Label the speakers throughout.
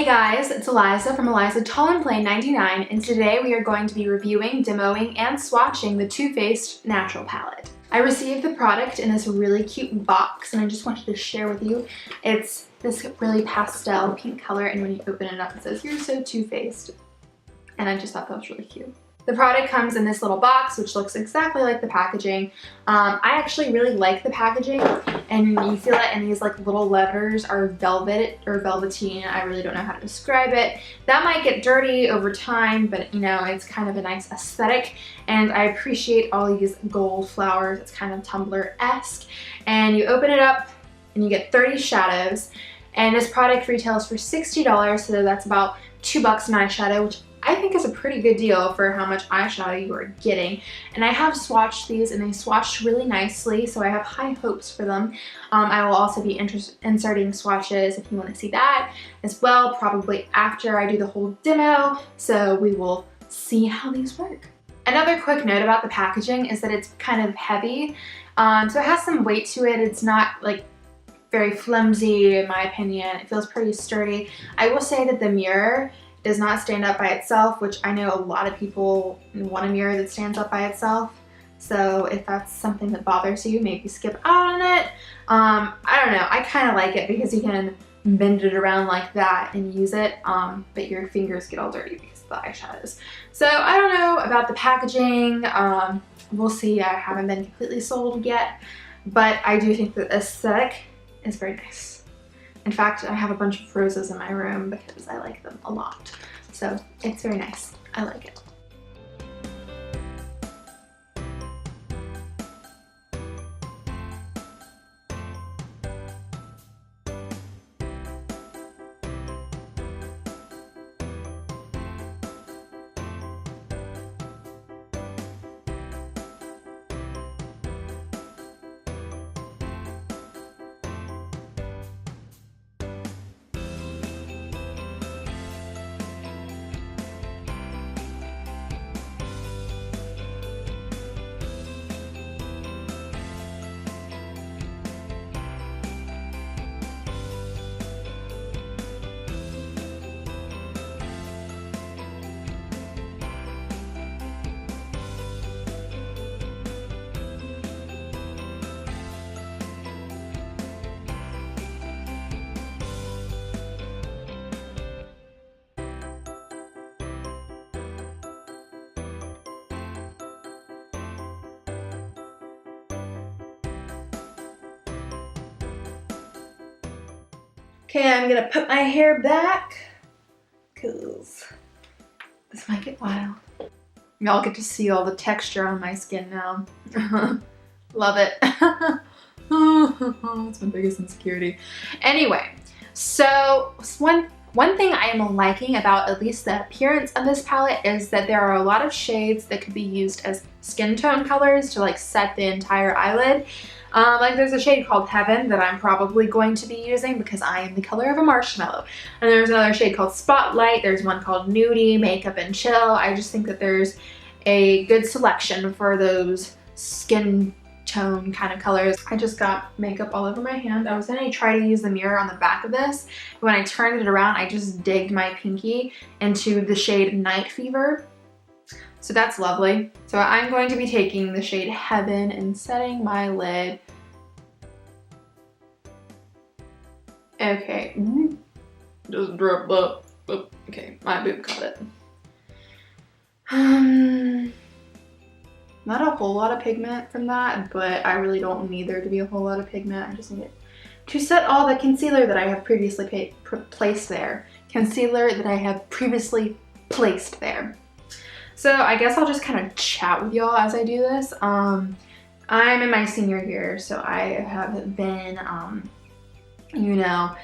Speaker 1: Hey guys, it's Eliza from Eliza Tall and Plain 99, and today we are going to be reviewing, demoing, and swatching the Too Faced Natural Palette. I received the product in this really cute box, and I just wanted to share with you. It's this really pastel pink color, and when you open it up, it says, "You're so Too Faced." And I just thought that was really cute. The product comes in this little box, which looks exactly like the packaging. I actually really like the packaging, and you feel it in these like little letters are velvet or velveteen. I really don't know how to describe it. That might get dirty over time, but you know, it's kind of a nice aesthetic, and I appreciate all these gold flowers. It's kind of Tumblr-esque, and you open it up and you get 30 shadows, and this product retails for $60, so that's about $2 an eyeshadow, which I think is a pretty good deal for how much eyeshadow you are getting. And I have swatched these, and they swatched really nicely, so I have high hopes for them. I will also be inserting swatches if you want to see that as well, probably after I do the whole demo, so we will see how these work. Another quick note about the packaging is that it's kind of heavy, so it has some weight to it. It's not like very flimsy in my opinion. It feels pretty sturdy. I will say that the mirror does not stand up by itself, which I know a lot of people want a mirror that stands up by itself. So if that's something that bothers you, maybe skip out on it. I don't know, I kind of like it because you can bend it around like that and use it, but your fingers get all dirty because of the eyeshadows. So I don't know about the packaging. We'll see. I haven't been completely sold yet, but I do think the aesthetic is very nice. In fact, I have a bunch of roses in my room because I like them a lot. So it's very nice. I like it. Okay, I'm gonna put my hair back because this might get wild. Y'all get to see all the texture on my skin now. Love it. It's my biggest insecurity. Anyway, so one thing I am liking about at least the appearance of this palette is that there are a lot of shades that could be used as skin tone colors to like set the entire eyelid. Like there's a shade called Heaven that I'm probably going to be using because I am the color of a marshmallow. And there's another shade called Spotlight. There's one called Nudie, Makeup and Chill. I just think that there's a good selection for those skin tone kind of colors. I just got makeup all over my hand. I was gonna try to use the mirror on the back of this. When I turned it around, I just digged my pinky into the shade Night Fever. So that's lovely. So I'm going to be taking the shade Heaven and setting my lid. Okay. Just drip up. Okay, my boob caught it. Not a whole lot of pigment from that, but I really don't need there to be a whole lot of pigment. I just need it to set all the concealer that I have previously placed there. Concealer that I have previously placed there. So I guess I'll just kind of chat with y'all as I do this. I'm in my senior year, so I have been, you know,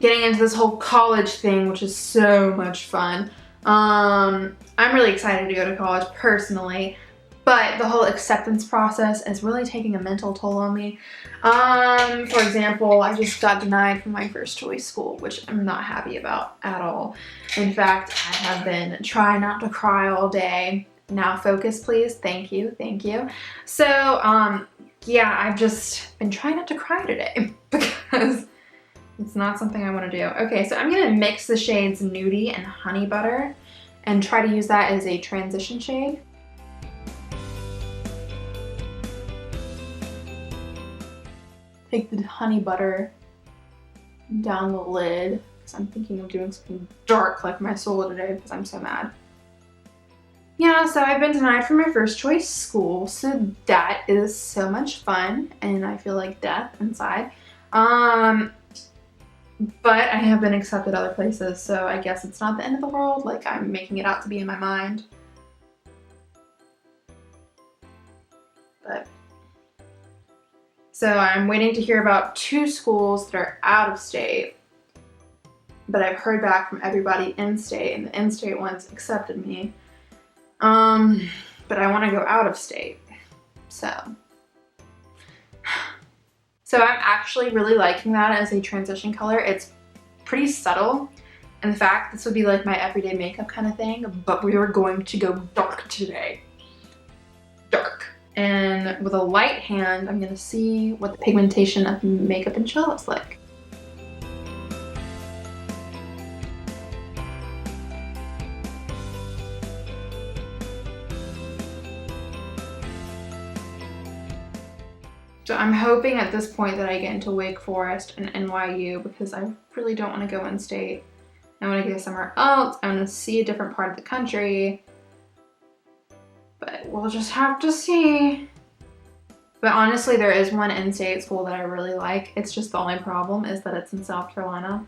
Speaker 1: getting into this whole college thing, which is so much fun. I'm really excited to go to college personally, but the whole acceptance process is really taking a mental toll on me. For example, I just got denied from my first choice school, which I'm not happy about at all. In fact, I have been trying not to cry all day. Now focus, please. Thank you, thank you. So, yeah, I've just been trying not to cry today because It's not something I want to do. Okay, so I'm going to mix the shades Nudie and Honey Butter and try to use that as a transition shade. Take the Honey Butter down the lid because I'm thinking of doing something dark like my solo today because I'm so mad. Yeah, so I've been denied from my first choice school, so that is so much fun and I feel like death inside. But I have been accepted other places, so I guess it's not the end of the world like I'm making it out to be in my mind. But so I'm waiting to hear about 2 schools that are out of state, but I've heard back from everybody in state, and the in-state ones accepted me. But I want to go out of state, so I'm actually really liking that as a transition color. It's pretty subtle. In fact, this would be like my everyday makeup kind of thing, but we are going to go dark today. Dark. And with a light hand, I'm gonna see what the pigmentation of Makeup and Chill looks like. So I'm hoping at this point that I get into Wake Forest and NYU because I really don't want to go in-state. I want to go somewhere else. I want to see a different part of the country. But we'll just have to see. But honestly, there is one in-state school that I really like. It's just the only problem is that it's in South Carolina.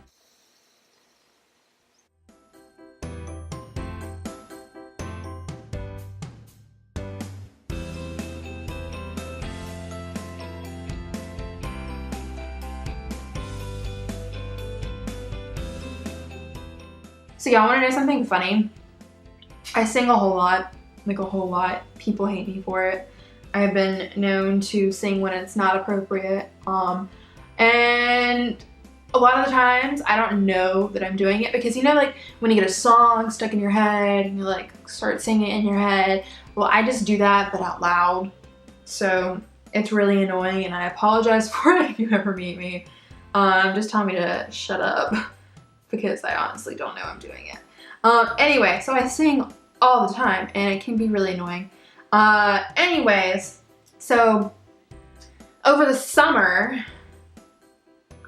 Speaker 1: So y'all want to know something funny? I sing a whole lot, like a whole lot. People hate me for it. I've been known to sing when it's not appropriate. And a lot of the times I don't know that I'm doing it because you know like when you get a song stuck in your head and you like start singing it in your head, well I just do that but out loud. So it's really annoying and I apologize for it if you ever meet me. Just tell me to shut up because I honestly don't know I'm doing it. Anyway, so I sing all the time and it can be really annoying. Anyways, so over the summer,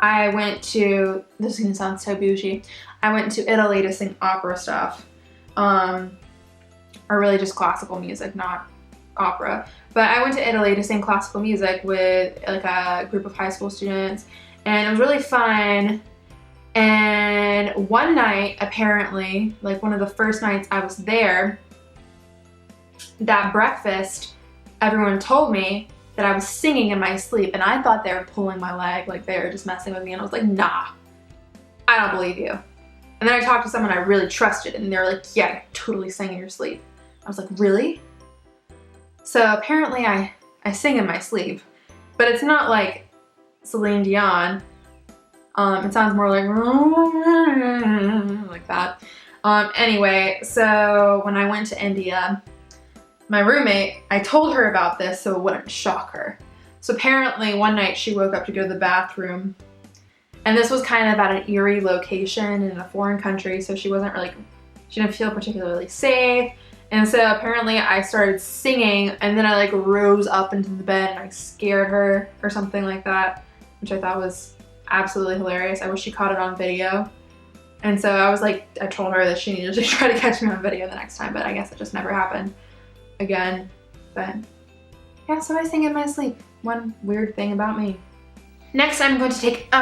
Speaker 1: I went to, this is gonna sound so bougie, I went to Italy to sing opera stuff. Or really just classical music, not opera. But I went to Italy to sing classical music with like a group of high school students and it was really fun. And one night, apparently, like one of the first nights I was there, that breakfast, everyone told me that I was singing in my sleep and I thought they were pulling my leg, like they were just messing with me and I was like, nah, I don't believe you. And then I talked to someone I really trusted and they were like, yeah, you totally sang in your sleep. I was like, really? So apparently I sing in my sleep, but it's not like Celine Dion. It sounds more like that. Anyway, so when I went to India, my roommate, I told her about this so it wouldn't shock her. So apparently one night she woke up to go to the bathroom and this was kind of at an eerie location in a foreign country, so she wasn't really, she didn't feel particularly safe. And so apparently I started singing and then I like rose up into the bed and I scared her or something like that, which I thought was absolutely hilarious. I wish she caught it on video. And so I was like, I told her that she needed to try to catch me on video the next time, but I guess it just never happened again. But yeah, so I sing in my sleep. One weird thing about me. Next I'm going to take Next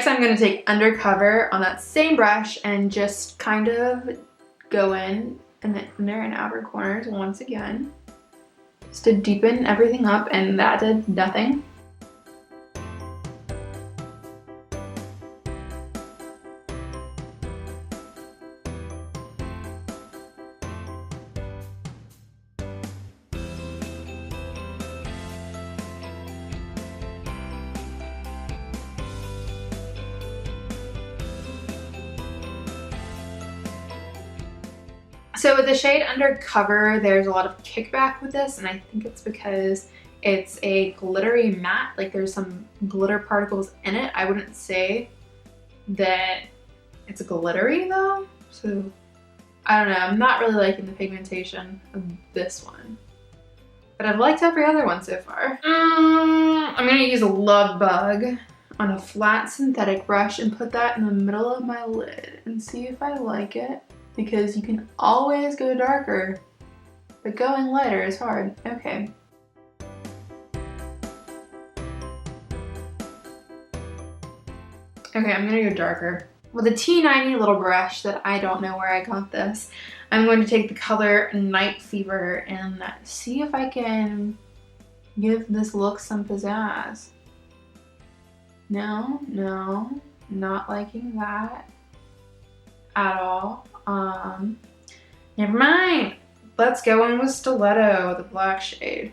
Speaker 1: I'm going to take Undercover on that same brush and just kind of go in and then inner and outer corners once again. Just to deepen everything up, and that did nothing. So with the shade Undercover, there's a lot of kickback with this, and I think it's because It's a glittery matte, like there's some glitter particles in it. I wouldn't say that it's glittery though, so I don't know. I'm not really liking the pigmentation of this one, but I've liked every other one so far. I'm gonna use a Love Bug on a flat synthetic brush and put that in the middle of my lid and see if I like it, because you can always go darker, but going lighter is hard. Okay. Okay, I'm gonna go darker. With a T90 little brush that I don't know where I got this, I'm going to take the color Night Fever and see if I can give this look some pizzazz. No, not liking that at all. Never mind. Let's go in with Stiletto, the black shade,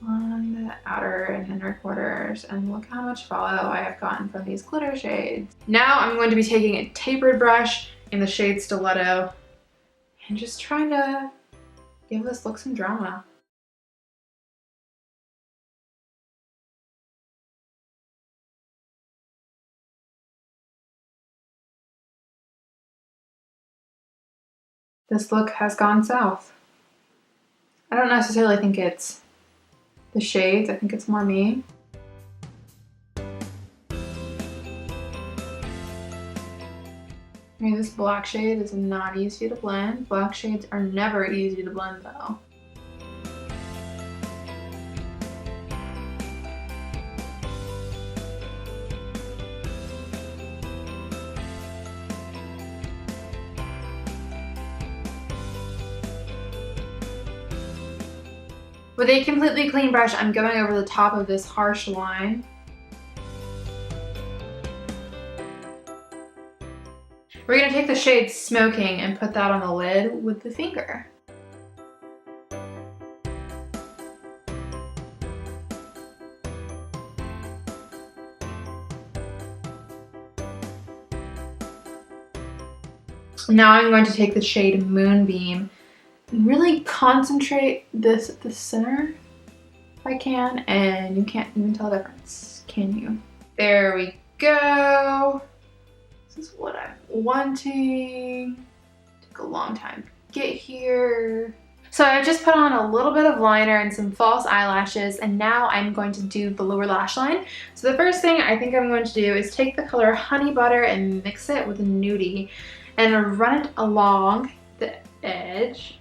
Speaker 1: on the outer and inner quarters, and look how much follow I have gotten from these glitter shades. Now I'm going to be taking a tapered brush in the shade Stiletto and just trying to give this look some drama. This look has gone south. I don't necessarily think it's the shades, I think it's more me. Okay, this black shade is not easy to blend. Black shades are never easy to blend though. With a completely clean brush, I'm going over the top of this harsh line. We're going to take the shade Smoking and put that on the lid with the finger. Now I'm going to take the shade Moonbeam and really concentrate this at the center if I can, and you can't even tell the difference, can you? There we go. This is what I'm wanting. Took a long time to get here. So I just put on a little bit of liner and some false eyelashes, and now I'm going to do the lower lash line. So the first thing I think I'm going to do is take the color Honey Butter and mix it with a nudie and run it along the edge.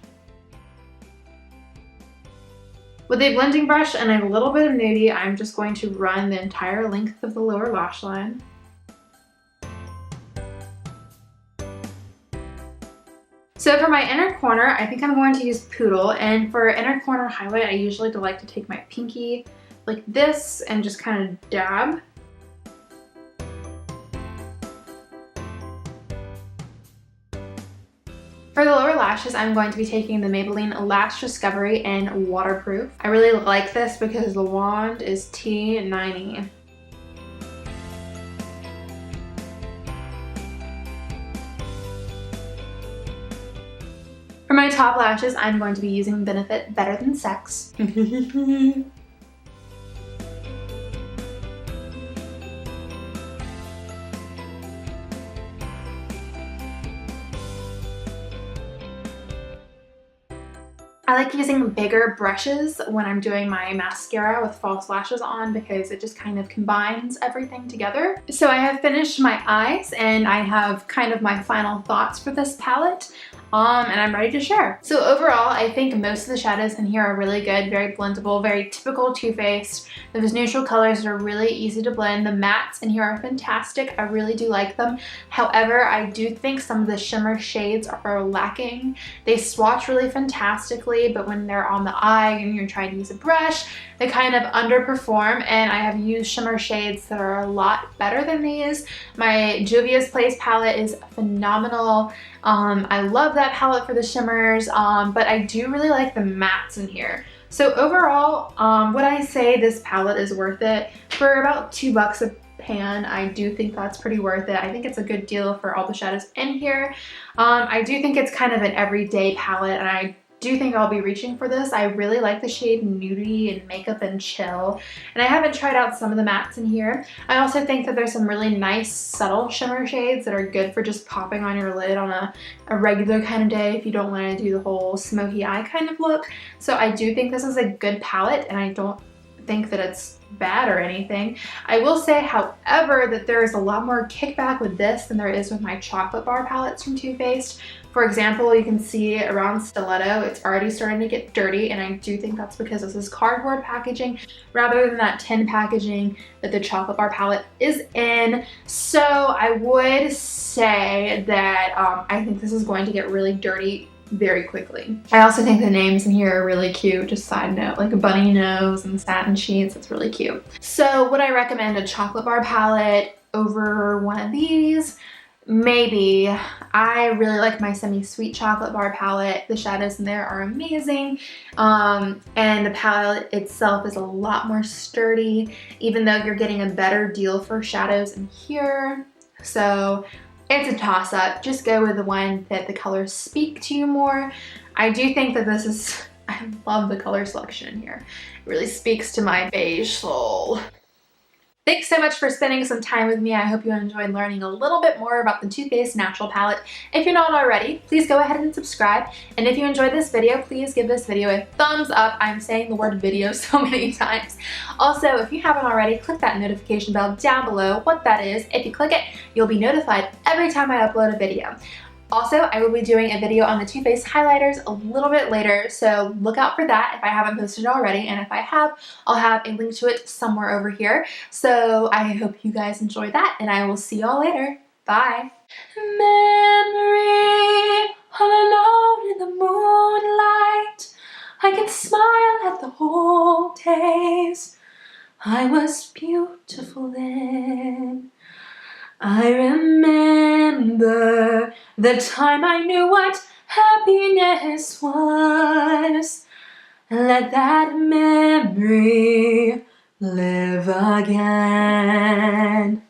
Speaker 1: With a blending brush and a little bit of nudie, I'm just going to run the entire length of the lower lash line. So for my inner corner, I think I'm going to use Poodle, and for inner corner highlight, I usually like to take my pinky like this and just kind of dab. For the lower lashes, I'm going to be taking the Maybelline Lash Discovery in Waterproof. I really like this because the wand is T90. For my top lashes, I'm going to be using Benefit Better Than Sex. I like using bigger brushes when I'm doing my mascara with false lashes on because it just kind of combines everything together. So I have finished my eyes and I have kind of my final thoughts for this palette. And I'm ready to share. So overall, I think most of the shadows in here are really good, very blendable, very typical Too Faced. Those neutral colors are really easy to blend. The mattes in here are fantastic. I really do like them. However, I do think some of the shimmer shades are lacking. They swatch really fantastically, but when they're on the eye and you're trying to use a brush, they kind of underperform, and I have used shimmer shades that are a lot better than these. My Juvia's Place palette is phenomenal. I love that palette for the shimmers, but I do really like the mattes in here. So overall, would I say this palette is worth it? For about $2 a pan, I do think that's pretty worth it. I think it's a good deal for all the shadows in here. I do think it's kind of an everyday palette, and I do think I'll be reaching for this. I really like the shade Nudie and Makeup and Chill, and I haven't tried out some of the mattes in here. I also think that there's some really nice subtle shimmer shades that are good for just popping on your lid on a regular kind of day if you don't want to do the whole smoky eye kind of look. So I do think this is a good palette, and I don't think that it's bad or anything. I will say, however, that there is a lot more kickback with this than there is with my chocolate bar palettes from Too Faced. For example, you can see around Stiletto, it's already starting to get dirty, and I do think that's because this is cardboard packaging rather than that tin packaging that the chocolate bar palette is in. So I would say that I think this is going to get really dirty very quickly. I also think the names in here are really cute. Just side note, like a bunny nose and satin sheets. It's really cute. So would I recommend a chocolate bar palette over one of these? Maybe. I really like my semi-sweet chocolate bar palette. The shadows in there are amazing. And the palette itself is a lot more sturdy, even though you're getting a better deal for shadows in here. So it's a toss-up. Just go with the one that the colors speak to you more. I do think that this is, I love the color selection in here. It really speaks to my beige soul. Thanks so much for spending some time with me. I hope you enjoyed learning a little bit more about the Too Faced Natural Palette. If you're not already, please go ahead and subscribe. And if you enjoyed this video, please give this video a thumbs up. I'm saying the word video so many times. Also, if you haven't already, click that notification bell down below. What that is, if you click it, you'll be notified every time I upload a video. Also, I will be doing a video on the Too Faced highlighters a little bit later, so look out for that if I haven't posted it already, and if I have, I'll have a link to it somewhere over here. So I hope you guys enjoy that, and I will see y'all later. Bye! Memory, all alone in the moonlight, I can smile at the old days. I was beautiful then. I remember the time I knew what happiness was. Let that memory live again.